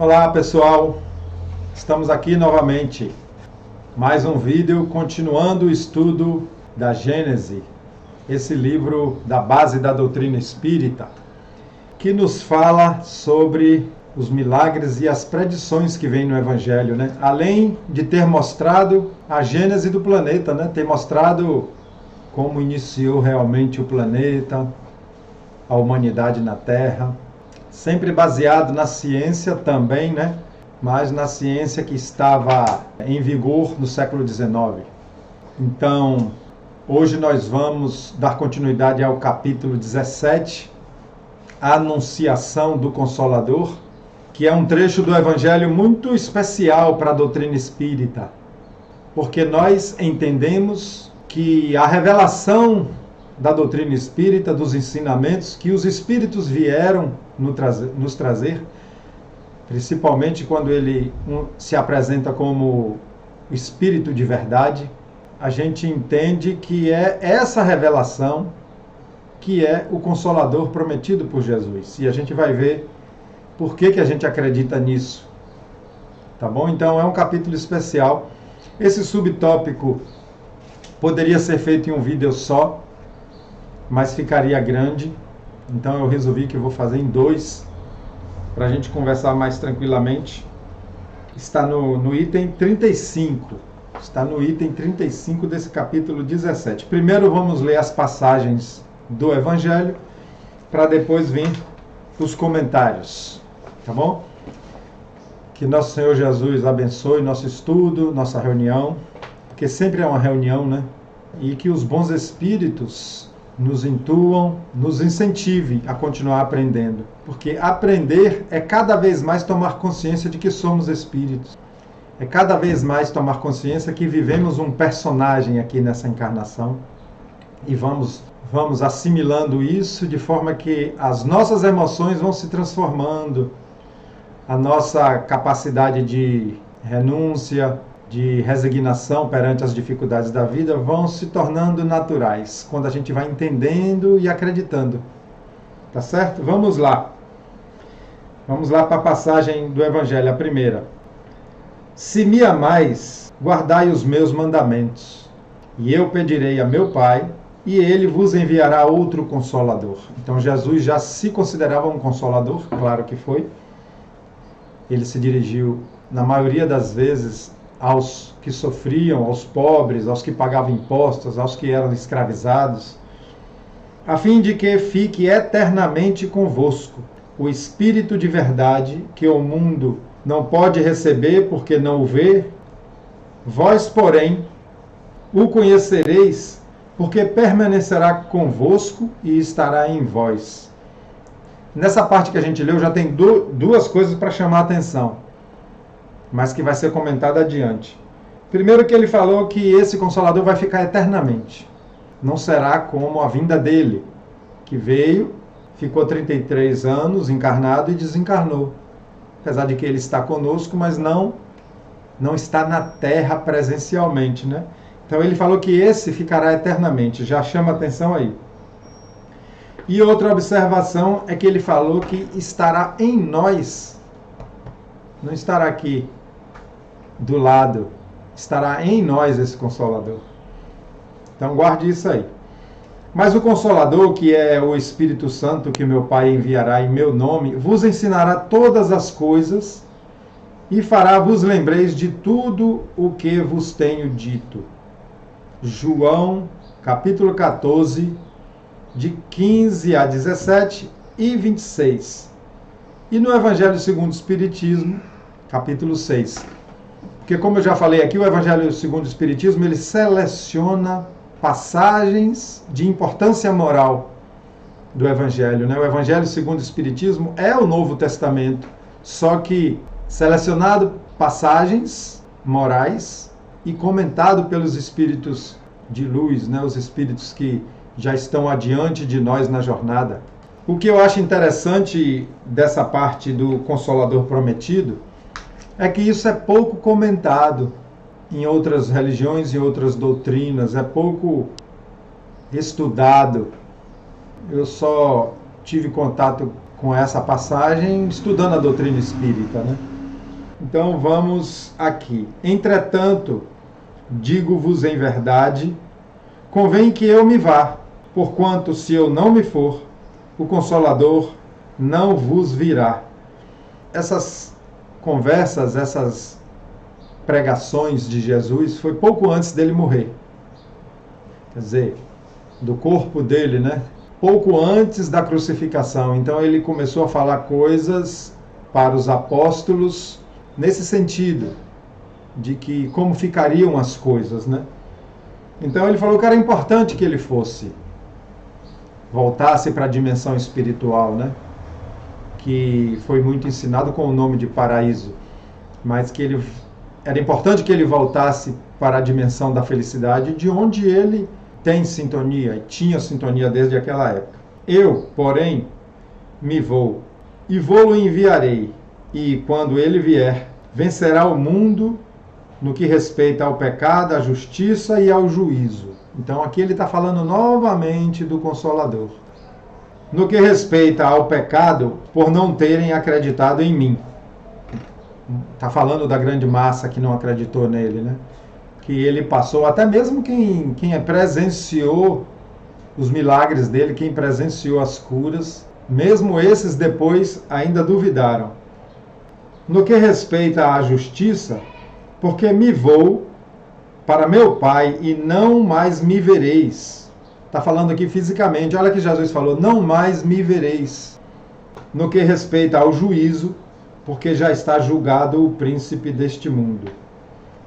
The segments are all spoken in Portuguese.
Olá pessoal, estamos aqui novamente, mais um vídeo continuando o estudo da Gênese, esse livro da base da doutrina espírita, que nos fala sobre os milagres e as predições que vêm no Evangelho, né? Além de ter mostrado a gênese do planeta, né? Ter mostrado como iniciou realmente o planeta, a humanidade na Terra, sempre baseado na ciência também, né? Mas na ciência que estava em vigor no século XIX. Então, hoje nós vamos dar continuidade ao capítulo 17, a Anunciação do Consolador, que é um trecho do Evangelho muito especial para a doutrina espírita, porque nós entendemos que a revelação da doutrina espírita, dos ensinamentos que os espíritos vieram nos trazer, principalmente quando ele se apresenta como o espírito de verdade, a gente entende que é essa revelação que é o Consolador prometido por Jesus. E a gente vai ver por que a gente acredita nisso. Tá bom? Então é um capítulo especial. Esse subtópico poderia ser feito em um vídeo só, mas ficaria grande. Então eu resolvi que eu vou fazer em dois, para a gente conversar mais tranquilamente. Está no item 35. Está no item 35 desse capítulo 17. Primeiro vamos ler as passagens do Evangelho, para depois vir os comentários. Tá bom? Que nosso Senhor Jesus abençoe nosso estudo, nossa reunião, porque sempre é uma reunião, né? E que os bons espíritos nos intuam, nos incentive a continuar aprendendo. Porque aprender é cada vez mais tomar consciência de que somos espíritos. É cada vez mais tomar consciência que vivemos um personagem aqui nessa encarnação. E vamos assimilando isso de forma que as nossas emoções vão se transformando, a nossa capacidade de renúncia, de resignação perante as dificuldades da vida vão se tornando naturais, quando a gente vai entendendo e acreditando. Tá certo? Vamos lá. Vamos lá para a passagem do Evangelho, a primeira. Se me amais, guardai os meus mandamentos, e eu pedirei a meu Pai, e ele vos enviará outro Consolador. Então Jesus já se considerava um Consolador, claro que foi. Ele se dirigiu, na maioria das vezes, aos que sofriam, aos pobres, aos que pagavam impostos, aos que eram escravizados, a fim de que fique eternamente convosco o Espírito de verdade, que o mundo não pode receber porque não o vê. Vós, porém, o conhecereis, porque permanecerá convosco e estará em vós. Nessa parte que a gente leu já tem duas coisas para chamar a atenção, mas que vai ser comentada adiante. Primeiro que ele falou que esse Consolador vai ficar eternamente. Não será como a vinda dele, que veio, ficou 33 anos encarnado e desencarnou. Apesar de que ele está conosco, mas não está na Terra presencialmente, né? Então ele falou que esse ficará eternamente, já chama atenção aí. E outra observação é que ele falou que estará em nós, não estará aqui do lado, estará em nós esse Consolador. Então guarde isso aí. Mas o Consolador, que é o Espírito Santo, que meu Pai enviará em meu nome, vos ensinará todas as coisas e fará vos lembreis de tudo o que vos tenho dito. João, capítulo 14, de 15 a 17 e 26. E no Evangelho segundo o Espiritismo, capítulo 6. Porque, como eu já falei aqui, o Evangelho segundo o Espiritismo, ele seleciona passagens de importância moral do Evangelho, né? O Evangelho segundo o Espiritismo é o Novo Testamento, só que selecionado passagens morais e comentado pelos espíritos de luz, né? Os espíritos que já estão adiante de nós na jornada. O que eu acho interessante dessa parte do Consolador prometido é que isso é pouco comentado em outras religiões e outras doutrinas, é pouco estudado. Eu só tive contato com essa passagem estudando a doutrina espírita, né? Então vamos aqui. Entretanto, digo-vos em verdade, convém que eu me vá, porquanto se eu não me for, o Consolador não vos virá. Essas conversas, essas pregações de Jesus foi pouco antes dele morrer. Quer dizer, do corpo dele, né? Pouco antes da crucificação. Então ele começou a falar coisas para os apóstolos nesse sentido, de que como ficariam as coisas, né? Então ele falou que era importante que ele voltasse para a dimensão espiritual, né? Que foi muito ensinado com o nome de paraíso, mas que era importante que ele voltasse para a dimensão da felicidade, de onde ele tem sintonia, e tinha sintonia desde aquela época. Eu, porém, me vou, e vou-lo enviarei, e quando ele vier, vencerá o mundo no que respeita ao pecado, à justiça e ao juízo. Então aqui ele está falando novamente do Consolador. No que respeita ao pecado, por não terem acreditado em mim. Está falando da grande massa que não acreditou nele, né? Que ele passou, até mesmo quem presenciou os milagres dele, quem presenciou as curas, mesmo esses depois ainda duvidaram. No que respeita à justiça, porque me vou para meu Pai e não mais me vereis. Está falando aqui fisicamente, olha que Jesus falou, não mais me vereis. No que respeita ao juízo, porque já está julgado o príncipe deste mundo.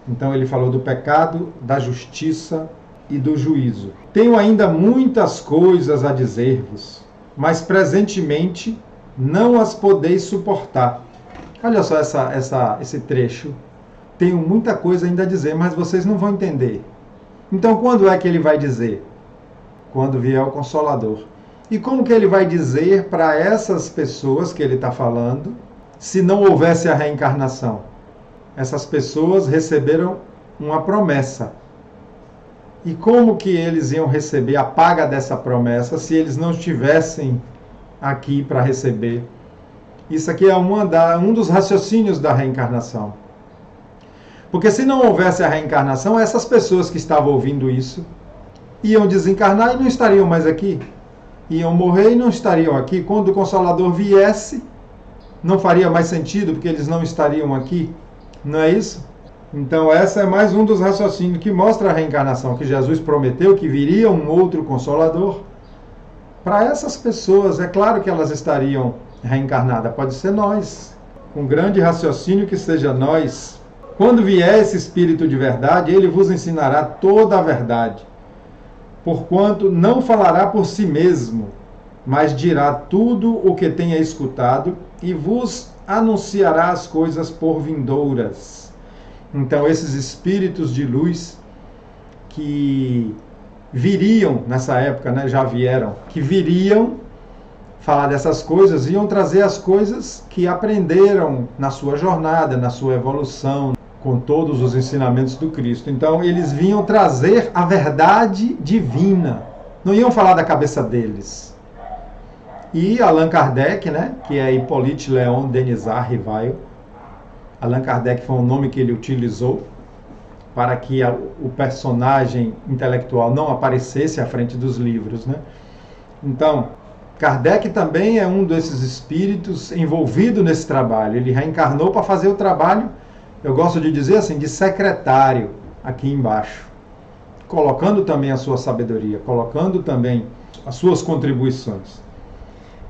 Então ele falou do pecado, da justiça e do juízo. Tenho ainda muitas coisas a dizer-vos, mas presentemente não as podeis suportar. Olha só esse trecho. Tenho muita coisa ainda a dizer, mas vocês não vão entender. Então quando é que ele vai dizer? Quando vier o Consolador. E como que ele vai dizer para essas pessoas que ele está falando, se não houvesse a reencarnação? Essas pessoas receberam uma promessa. E como que eles iam receber a paga dessa promessa se eles não estivessem aqui para receber? Isso aqui é um dos raciocínios da reencarnação. Porque se não houvesse a reencarnação, essas pessoas que estavam ouvindo isso iam desencarnar e não estariam mais aqui. Iam morrer e não estariam aqui. Quando o Consolador viesse, não faria mais sentido, porque eles não estariam aqui. Não é isso? Então essa é mais um dos raciocínios que mostra a reencarnação, que Jesus prometeu que viria um outro Consolador. Para essas pessoas, é claro que elas estariam reencarnadas. Pode ser nós. Com grande raciocínio que seja nós. Quando vier esse Espírito de verdade, ele vos ensinará toda a verdade. Porquanto não falará por si mesmo, mas dirá tudo o que tenha escutado e vos anunciará as coisas por vindouras. Então esses espíritos de luz que viriam nessa época, né, já vieram, que viriam falar dessas coisas, iam trazer as coisas que aprenderam na sua jornada, na sua evolução, com todos os ensinamentos do Cristo. Então eles vinham trazer a verdade divina, não iam falar da cabeça deles. E Allan Kardec, né, que é Hippolyte Léon Denisard Rivail, Allan Kardec foi um nome que ele utilizou para que o personagem intelectual não aparecesse à frente dos livros, né? Então, Kardec também é um desses espíritos envolvido nesse trabalho. Ele reencarnou para fazer o trabalho, eu gosto de dizer assim, de secretário aqui embaixo, colocando também a sua sabedoria, colocando também as suas contribuições.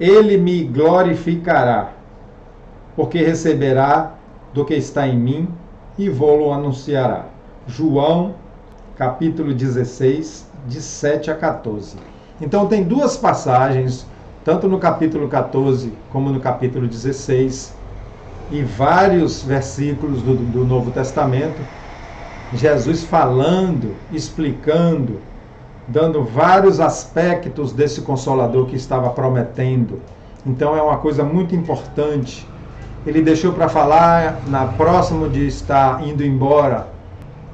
Ele me glorificará, porque receberá do que está em mim e vou-lo anunciará. João, capítulo 16, de 7 a 14. Então tem duas passagens, tanto no capítulo 14 como no capítulo 16, e vários versículos do Novo Testamento, Jesus falando, explicando, dando vários aspectos desse Consolador que estava prometendo. Então é uma coisa muito importante. Ele deixou para falar próximo de estar indo embora.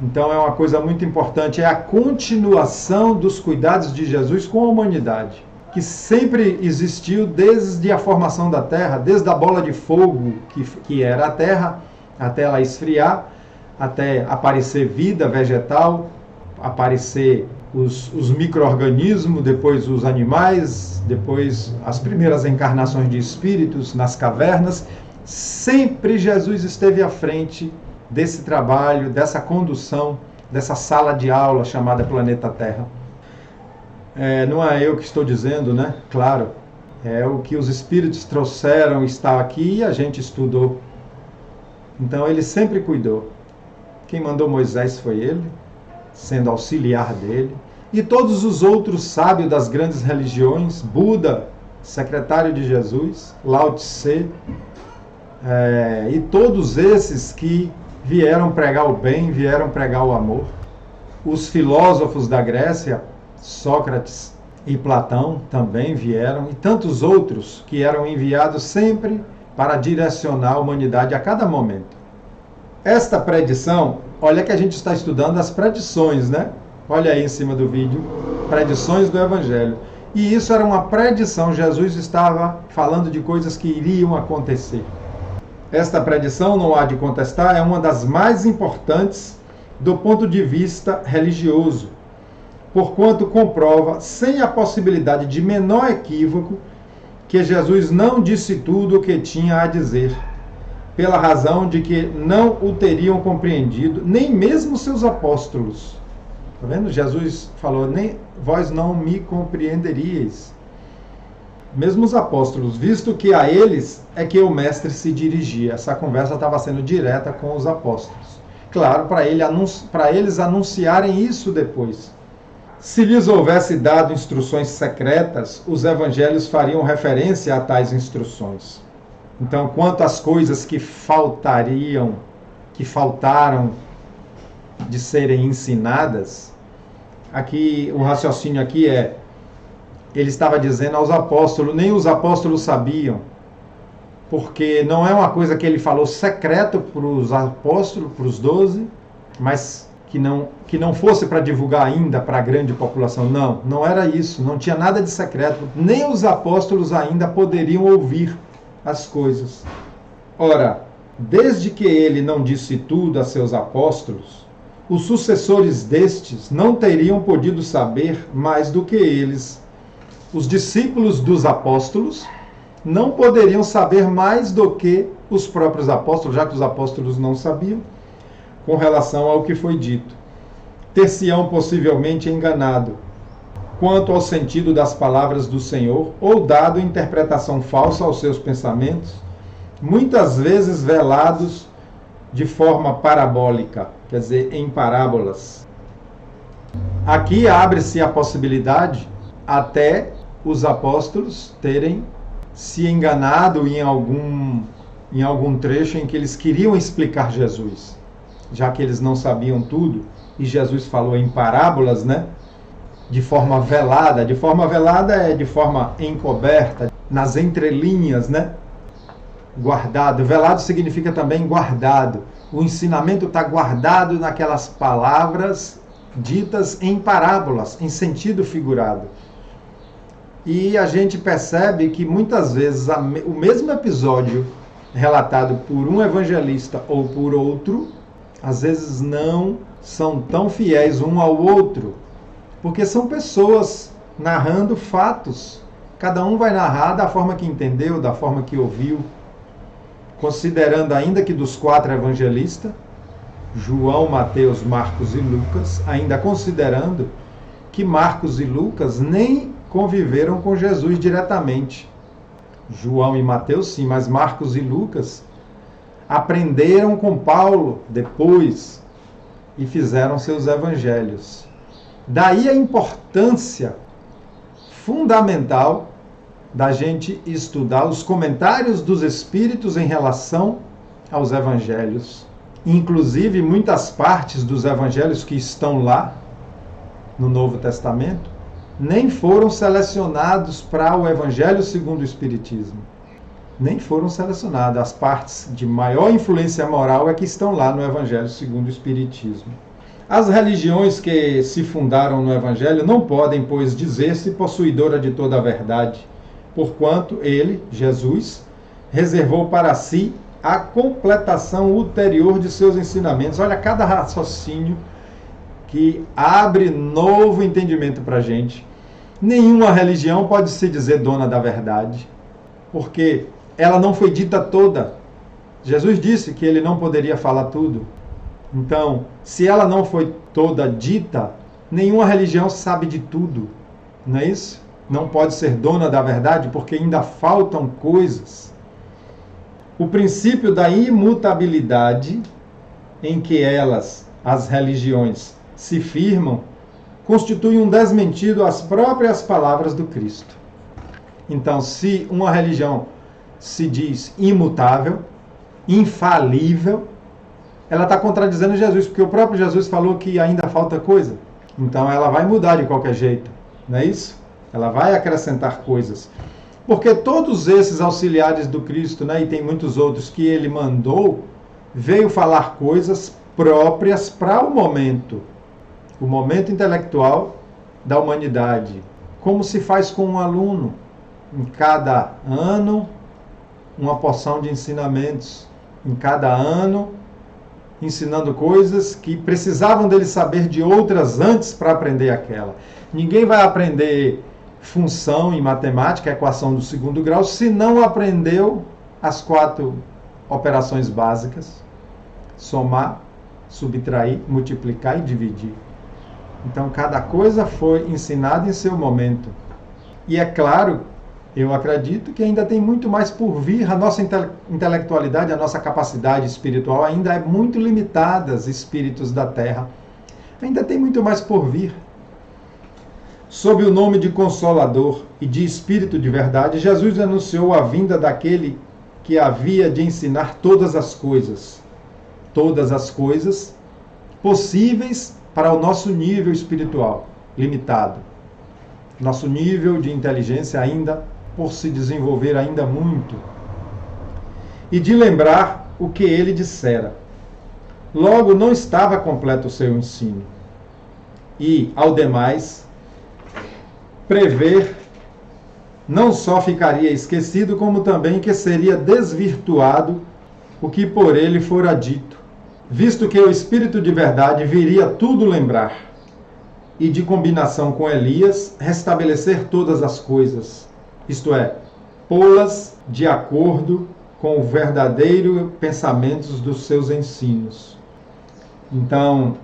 Então é uma coisa muito importante. É a continuação dos cuidados de Jesus com a humanidade, que sempre existiu desde a formação da Terra, desde a bola de fogo que era a Terra, até ela esfriar, até aparecer vida vegetal, aparecer os micro-organismos, depois os animais, depois as primeiras encarnações de espíritos nas cavernas. Sempre Jesus esteve à frente desse trabalho, dessa condução, dessa sala de aula chamada Planeta Terra. Não é eu que estou dizendo, né? Claro, é o que os espíritos trouxeram, está aqui e a gente estudou. Então ele sempre cuidou. Quem mandou Moisés foi ele, sendo auxiliar dele. E todos os outros sábios das grandes religiões, Buda, secretário de Jesus, Lao Tse, e todos esses que vieram pregar o bem, vieram pregar o amor. Os filósofos da Grécia, Sócrates e Platão também vieram, e tantos outros que eram enviados sempre para direcionar a humanidade a cada momento. Esta predição, olha que a gente está estudando as predições, né? Olha aí em cima do vídeo, predições do Evangelho. E isso era uma predição, Jesus estava falando de coisas que iriam acontecer. Esta predição, não há de contestar, é uma das mais importantes do ponto de vista religioso, porquanto comprova, sem a possibilidade de menor equívoco, que Jesus não disse tudo o que tinha a dizer, pela razão de que não o teriam compreendido, nem mesmo seus apóstolos. Está vendo? Jesus falou, nem vós não me compreenderíeis. Mesmo os apóstolos, visto que a eles é que o mestre se dirigia. Essa conversa estava sendo direta com os apóstolos. Claro, para eles anunciarem isso depois. Se lhes houvesse dado instruções secretas, os evangelhos fariam referência a tais instruções. Então, quanto às coisas que faltaram de serem ensinadas, aqui o raciocínio aqui ele estava dizendo aos apóstolos, nem os apóstolos sabiam, porque não é uma coisa que ele falou secreto para os apóstolos, para os 12, mas que não fosse para divulgar ainda para a grande população. Não era isso, não tinha nada de secreto, nem os apóstolos ainda poderiam ouvir as coisas. Ora, desde que ele não disse tudo a seus apóstolos, os sucessores destes não teriam podido saber mais do que eles. Os discípulos dos apóstolos não poderiam saber mais do que os próprios apóstolos, já que os apóstolos não sabiam, com relação ao que foi dito. Ter-se-ão possivelmente enganado quanto ao sentido das palavras do Senhor, ou dado interpretação falsa aos seus pensamentos, muitas vezes velados de forma parabólica, quer dizer, em parábolas. Aqui abre-se a possibilidade até os apóstolos terem se enganado em algum trecho em que eles queriam explicar Jesus, já que eles não sabiam tudo, e Jesus falou em parábolas, né? De forma velada. De forma velada é de forma encoberta, nas entrelinhas, né? Guardado. Velado significa também guardado. O ensinamento está guardado naquelas palavras ditas em parábolas, em sentido figurado. E a gente percebe que muitas vezes o mesmo episódio relatado por um evangelista ou por outro, às vezes não são tão fiéis um ao outro, porque são pessoas narrando fatos. Cada um vai narrar da forma que entendeu, da forma que ouviu. Considerando ainda que dos 4 evangelistas, João, Mateus, Marcos e Lucas, ainda considerando que Marcos e Lucas nem conviveram com Jesus diretamente. João e Mateus sim, mas Marcos e Lucas aprenderam com Paulo depois e fizeram seus evangelhos. Daí a importância fundamental da gente estudar os comentários dos Espíritos em relação aos Evangelhos. Inclusive, muitas partes dos Evangelhos que estão lá no Novo Testamento nem foram selecionados para o Evangelho segundo o Espiritismo. Nem foram selecionadas. As partes de maior influência moral é que estão lá no Evangelho segundo o Espiritismo. As religiões que se fundaram no Evangelho não podem, pois, dizer-se possuidora de toda a verdade, porquanto ele, Jesus, reservou para si a completação ulterior de seus ensinamentos. Olha cada raciocínio que abre novo entendimento para a gente. Nenhuma religião pode se dizer dona da verdade, porque ela não foi dita toda. Jesus disse que ele não poderia falar tudo. Então, se ela não foi toda dita, nenhuma religião sabe de tudo, não é isso? Não pode ser dona da verdade, porque ainda faltam coisas. O princípio da imutabilidade em que as religiões, se firmam, constitui um desmentido às próprias palavras do Cristo. Então, se uma religião se diz imutável, infalível, ela está contradizendo Jesus, porque o próprio Jesus falou que ainda falta coisa. Então ela vai mudar de qualquer jeito, não é isso? Ela vai acrescentar coisas. Porque todos esses auxiliares do Cristo, né, e tem muitos outros que ele mandou, veio falar coisas próprias para o momento intelectual da humanidade. Como se faz com um aluno. Em cada ano, uma porção de ensinamentos. Em cada ano, ensinando coisas que precisavam dele saber de outras antes para aprender aquela. Ninguém vai aprender função em matemática, equação do segundo grau, se não aprendeu as 4 operações básicas: somar, subtrair, multiplicar e dividir. Então, cada coisa foi ensinada em seu momento. E é claro, eu acredito que ainda tem muito mais por vir. A nossa intelectualidade, a nossa capacidade espiritual ainda é muito limitada, espíritos da Terra. Ainda tem muito mais por vir. Sob o nome de Consolador e de Espírito de Verdade, Jesus anunciou a vinda daquele que havia de ensinar todas as coisas possíveis para o nosso nível espiritual limitado. Nosso nível de inteligência ainda por se desenvolver ainda muito, e de lembrar o que ele dissera. Logo, não estava completo o seu ensino. E, ao demais, prever não só ficaria esquecido, como também que seria desvirtuado o que por ele fora dito, visto que o Espírito de Verdade viria tudo lembrar, e de combinação com Elias, restabelecer todas as coisas, isto é, pô-las de acordo com o verdadeiro pensamento dos seus ensinos. Então,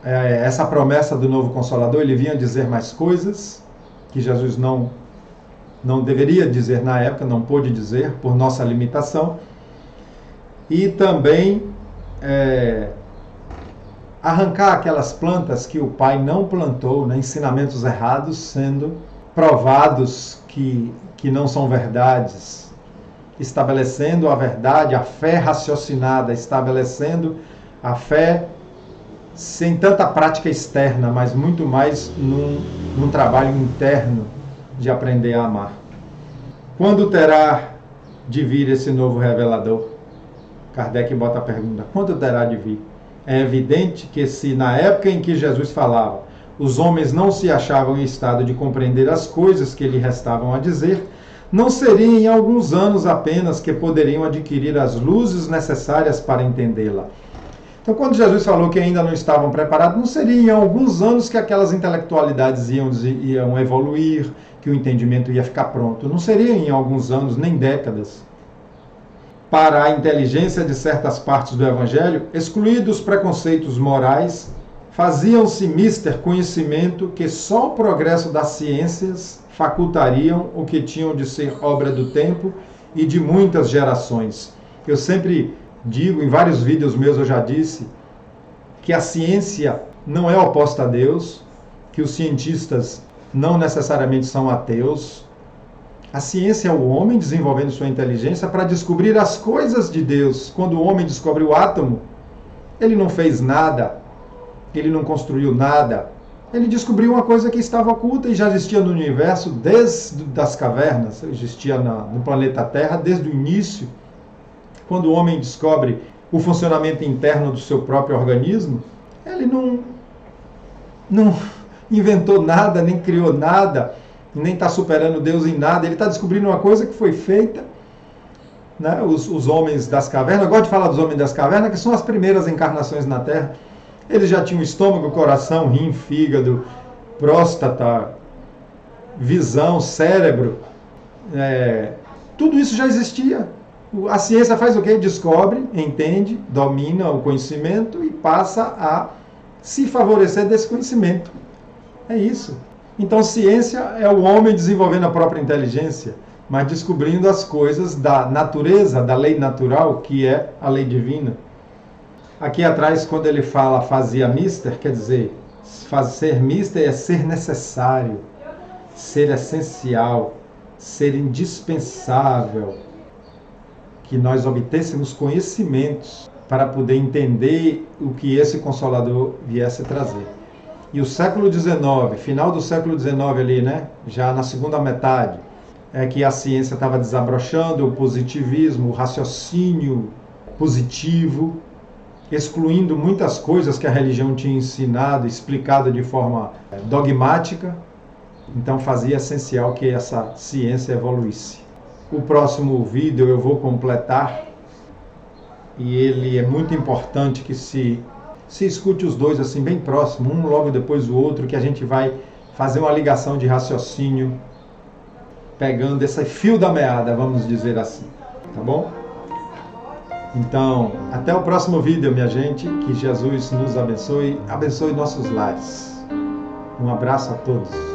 essa promessa do novo Consolador, ele vinha dizer mais coisas que Jesus não deveria dizer na época, não pôde dizer por nossa limitação, e também arrancar aquelas plantas que o Pai não plantou, né, ensinamentos errados sendo provados que não são verdades, estabelecendo a verdade, a fé raciocinada, estabelecendo a fé sem tanta prática externa, mas muito mais num trabalho interno de aprender a amar. Quando terá de vir esse novo revelador? Kardec bota a pergunta, quando terá de vir? É evidente que se na época em que Jesus falava, os homens não se achavam em estado de compreender as coisas que lhe restavam a dizer, não seria em alguns anos apenas que poderiam adquirir as luzes necessárias para entendê-la. Então, quando Jesus falou que ainda não estavam preparados, não seria em alguns anos que aquelas intelectualidades iam evoluir, que o entendimento ia ficar pronto. Não seria em alguns anos, nem décadas. Para a inteligência de certas partes do Evangelho, excluídos os preconceitos morais, faziam-se mister conhecimento que só o progresso das ciências facultariam o que tinham de ser obra do tempo e de muitas gerações. Eu sempre digo, em vários vídeos meus eu já disse, que a ciência não é oposta a Deus, que os cientistas não necessariamente são ateus. A ciência é o homem desenvolvendo sua inteligência para descobrir as coisas de Deus. Quando o homem descobre o átomo, ele não fez nada, ele não construiu nada, ele descobriu uma coisa que estava oculta e já existia no universo desde as cavernas, existia no planeta Terra desde o início. Quando o homem descobre o funcionamento interno do seu próprio organismo, ele não inventou nada, nem criou nada, nem está superando Deus em nada, ele está descobrindo uma coisa que foi feita né? Os homens das cavernas, eu gosto de falar dos homens das cavernas, que são as primeiras encarnações na Terra. Eles já tinham estômago, coração, rim, fígado, próstata, visão, cérebro. Tudo isso já existia. A ciência faz o quê? Descobre, entende, domina o conhecimento e passa a se favorecer desse conhecimento. É isso. Então, ciência é o homem desenvolvendo a própria inteligência, mas descobrindo as coisas da natureza, da lei natural, que é a lei divina. Aqui atrás, quando ele fala fazia mister, quer dizer, ser mister é ser necessário, ser essencial, ser indispensável, que nós obtêssemos conhecimentos para poder entender o que esse Consolador viesse trazer. E o século XIX, final do século XIX ali, né? Já na segunda metade, é que a ciência estava desabrochando, o positivismo, o raciocínio positivo, excluindo muitas coisas que a religião tinha ensinado, explicado de forma dogmática. Então fazia essencial que essa ciência evoluísse. O próximo vídeo eu vou completar, e ele é muito importante que se escute os dois assim bem próximo, um logo depois do outro, que a gente vai fazer uma ligação de raciocínio, pegando esse fio da meada, vamos dizer assim, tá bom? Então, até o próximo vídeo, minha gente, que Jesus nos abençoe, abençoe nossos lares. Um abraço a todos.